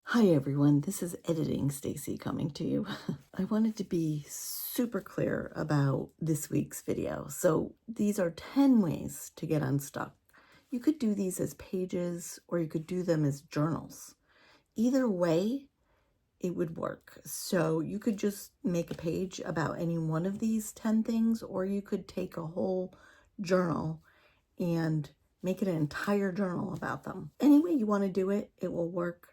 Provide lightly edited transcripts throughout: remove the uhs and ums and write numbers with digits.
Hi everyone, this is Editing Stacy coming to you. I wanted to be super clear about this week's video. So these are 10 ways to get unstuck. You could do these as pages or you could do them as journals. Either way, it would work. So you could just make a page about any one of these 10 things, or you could take a whole journal and make it an entire journal about them. Any way you want to do it, it will work.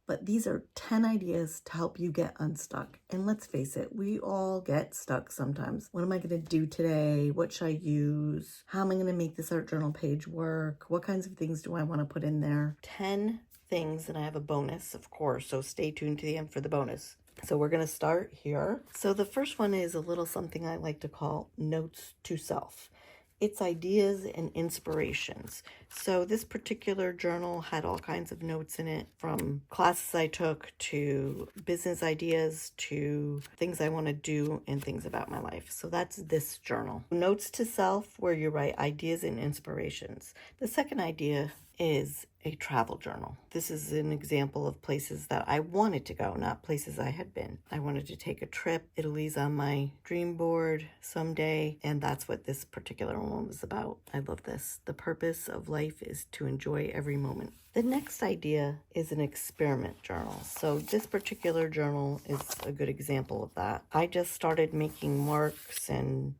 But these are 10 ideas to help you get unstuck. And let's face it, we all get stuck sometimes. What am I going to do today? What should I use? How am I going to make this art journal page work? What kinds of things do I want to put in there? 10 things, and I have a bonus, of course, so stay tuned to the end for the bonus. So we're going to start here. So the first one is a little something I like to call notes to self. It's ideas and inspirations. So this particular journal had all kinds of notes in it, from classes I took to business ideas to things I want to do and things about my life. So that's this journal. Notes to self, where you write ideas and inspirations. The second idea is a travel journal. This is an example of places that I wanted to go, not places I had been. I wanted to take a trip. Italy's on my dream board someday, and that's what this particular one was about. I love this. The purpose of life is to enjoy every moment. The next idea is an experiment journal. So this particular journal is a good example of that. I just started making marks and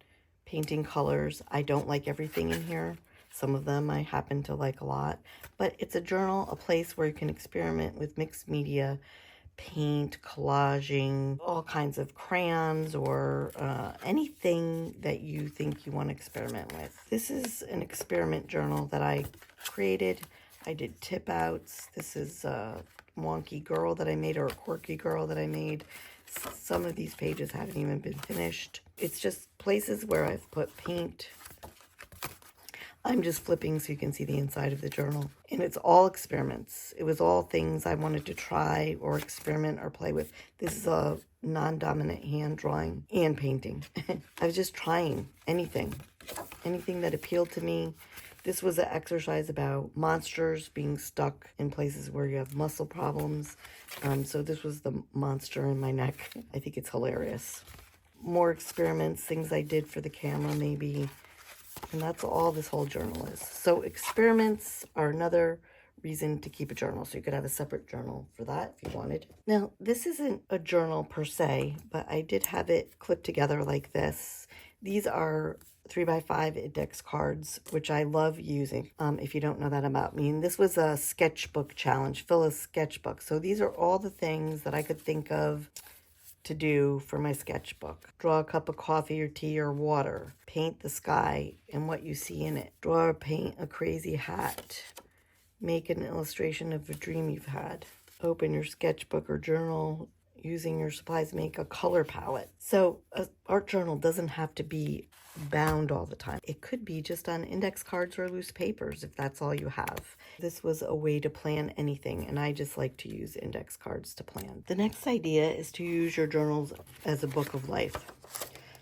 painting colors. I don't like everything in here. Some of them I happen to like a lot, but it's a journal, a place where you can experiment with mixed media, paint, collaging, all kinds of crayons, or anything that you think you want to experiment with. This is an experiment journal that I created. I did tip outs. This is a wonky girl that I made, or a quirky girl that I made. Some of these pages haven't even been finished. It's just places where I've put paint. I'm just flipping so you can see the inside of the journal. And it's all experiments. It was all things I wanted to try or experiment or play with. This is a non-dominant hand drawing and painting. I was just trying anything that appealed to me. This was an exercise about monsters being stuck in places where you have muscle problems. So this was the monster in my neck. I think it's hilarious. More experiments, things I did for the camera maybe. And that's all this whole journal is. So experiments are another reason to keep a journal. So you could have a separate journal for that if you wanted. Now, this isn't a journal per se, but I did have it clipped together like this. These are 3x5 index cards, which I love using, if you don't know that about me. And this was a sketchbook challenge, fill a sketchbook. So these are all the things that I could think of to do for my sketchbook. Draw a cup of coffee or tea or water. Paint the sky and what you see in it. Draw or paint a crazy hat. Make an illustration of a dream you've had. Open your sketchbook or journal using your supplies. Make a color palette. So an art journal doesn't have to be bound all the time. It could be just on index cards or loose papers if that's all you have. This was a way to plan anything, and I just like to use index cards to plan. The next idea is to use your journals as a book of life.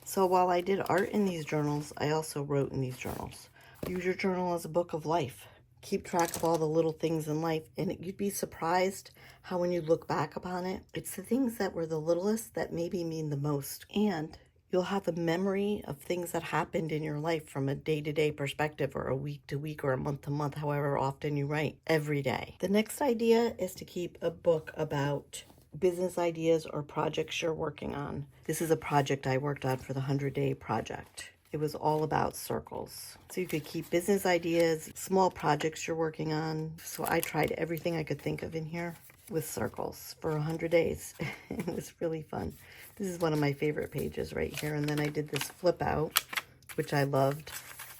So while I did art in these journals, I also wrote in these journals. Use your journal as a book of life. Keep track of all the little things in life, and you'd be surprised how when you look back upon it, it's the things that were the littlest that maybe mean the most. And you'll have a memory of things that happened in your life from a day-to-day perspective, or a week-to-week, or a month-to-month, however often you write every day. The next idea is to keep a book about business ideas or projects you're working on. This is a project I worked on for the 100-day project. It was all about circles. So you could keep business ideas, small projects you're working on. So I tried everything I could think of in here with circles for 100 days. It was really fun. This is one of my favorite pages right here. And then I did this flip out, which I loved,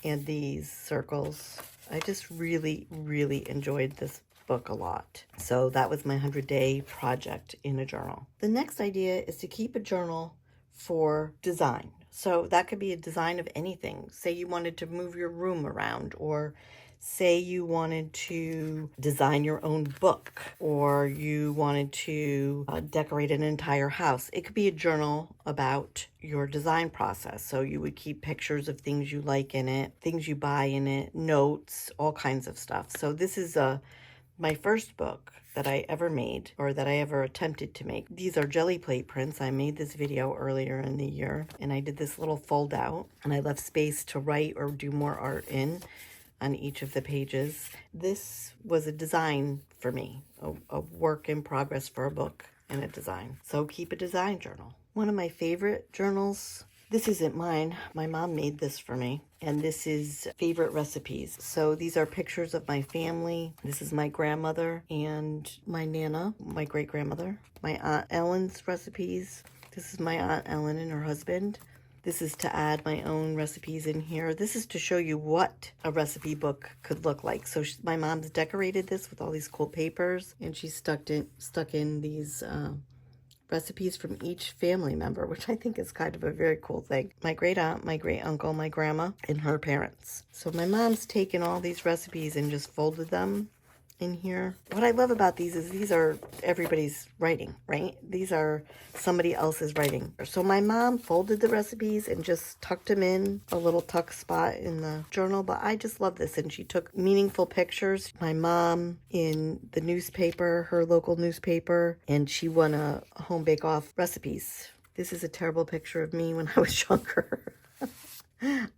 and these circles. I just really, really enjoyed this book a lot. So that was my 100-day project in a journal. The next idea is to keep a journal for design. So that could be a design of anything. Say you wanted to move your room around, or say you wanted to design your own book, or you wanted to decorate an entire house. It could be a journal about your design process. So you would keep pictures of things you like in it, things you buy in it, notes, all kinds of stuff. So this is a my first book that I ever made, or that I ever attempted to make. These are jelly plate prints. I made this video earlier in the year, and I did this little fold out, and I left space to write or do more art in on each of the pages. This was a design for me, a work in progress for a book and a design. So keep a design journal. One of my favorite journals, this isn't mine. My mom made this for me. And this is favorite recipes. So these are pictures of my family. This is my grandmother and my Nana, my great-grandmother. My Aunt Ellen's recipes. This is my Aunt Ellen and her husband. This is to add my own recipes in here. This is to show you what a recipe book could look like. So my mom's decorated this with all these cool papers, and she stuck in these recipes from each family member, which I think is kind of a very cool thing. My great aunt, my great uncle, my grandma, and her parents. So my mom's taken all these recipes and just folded them in here. What I love about these is these are everybody's writing, right? These are somebody else's writing. So my mom folded the recipes and just tucked them in a little tuck spot in the journal, but I just love this. And she took meaningful pictures. My mom in the newspaper, her local newspaper, and she won a home bake-off recipes. This is a terrible picture of me when I was younger.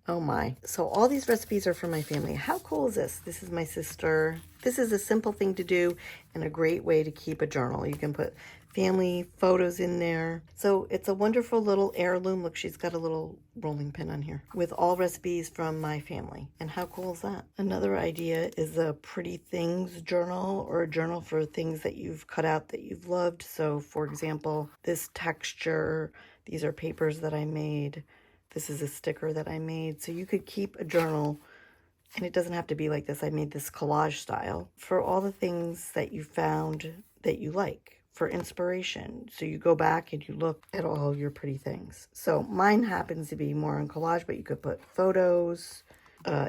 Oh my. So all these recipes are for my family. How cool is this? This is my sister. This is a simple thing to do and a great way to keep a journal. You can put family photos in there. So it's a wonderful little heirloom. Look, she's got a little rolling pin on here with all recipes from my family. And how cool is that? Another idea is a pretty things journal, or a journal for things that you've cut out that you've loved. So for example, this texture, these are papers that I made. This is a sticker that I made. So you could keep a journal, and it doesn't have to be like this. I made this collage style for all the things that you found that you like for inspiration. So you go back and you look at all your pretty things. So mine happens to be more on collage, but you could put photos,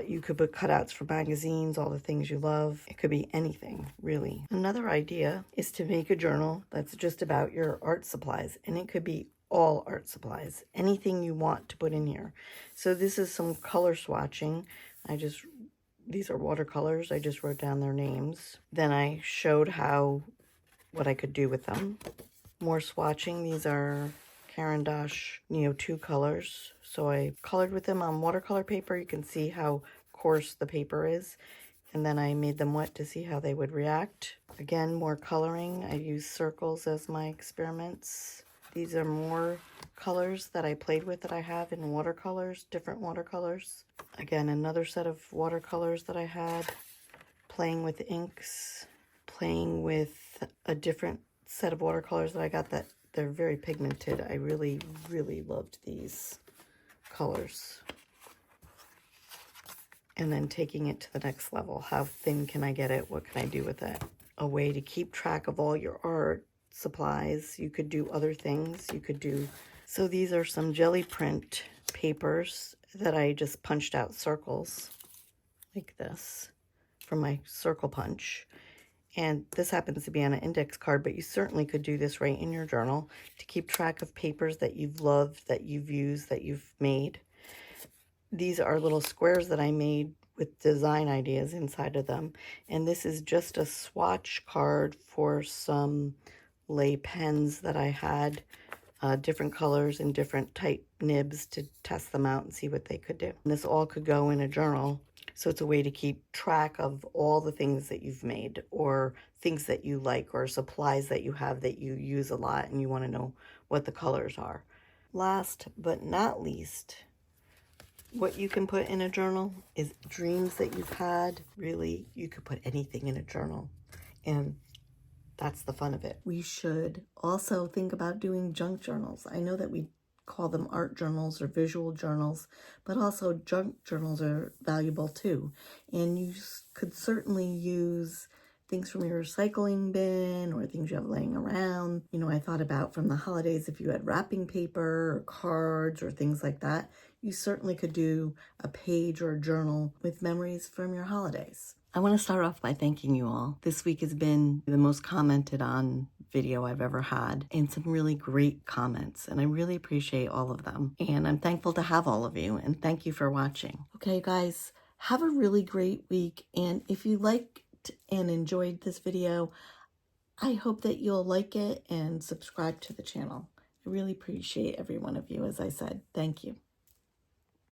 you could put cutouts for magazines, all the things you love. It could be anything, really. Another idea is to make a journal that's just about your art supplies, and it could be all art supplies, anything you want to put in here. So this is some color swatching. These are watercolors. I just wrote down their names. Then I showed what I could do with them. More swatching. These are Caran d'Ache Neo 2 colors. So I colored with them on watercolor paper. You can see how coarse the paper is. And then I made them wet to see how they would react. Again, more coloring. I used circles as my experiments. These are more colors that I played with that I have in watercolors, different watercolors. Again, another set of watercolors that I had, playing with inks, playing with a different set of watercolors that I got that they're very pigmented. I really, really loved these colors. And then taking it to the next level. How thin can I get it? What can I do with it? A way to keep track of all your art supplies. You could do other things. So these are some jelly print papers that I just punched out circles like this from my circle punch. And this happens to be on an index card, but you certainly could do this right in your journal to keep track of papers that you've loved, that you've used, that you've made. These are little squares that I made with design ideas inside of them. And this is just a swatch card for some lay pens that I had, different colors and different type nibs to test them out and see what they could do. And this all could go in a journal. So it's a way to keep track of all the things that you've made, or things that you like, or supplies that you have that you use a lot and you want to know what the colors are. Last but not least, what you can put in a journal is dreams that you've had. Really, you could put anything in a journal, and that's the fun of it. We should also think about doing junk journals. I know that we call them art journals or visual journals, but also junk journals are valuable too. And you could certainly use things from your recycling bin or things you have laying around. You know, I thought about from the holidays, if you had wrapping paper or cards or things like that, you certainly could do a page or a journal with memories from your holidays. I want to start off by thanking you all. This week has been the most commented on video I've ever had, and some really great comments, and I really appreciate all of them. And I'm thankful to have all of you, and thank you for watching. Okay, guys, have a really great week, and if you like liked and enjoyed this video. I hope that you'll like it and subscribe to the channel. I really appreciate every one of you, as I said. Thank you.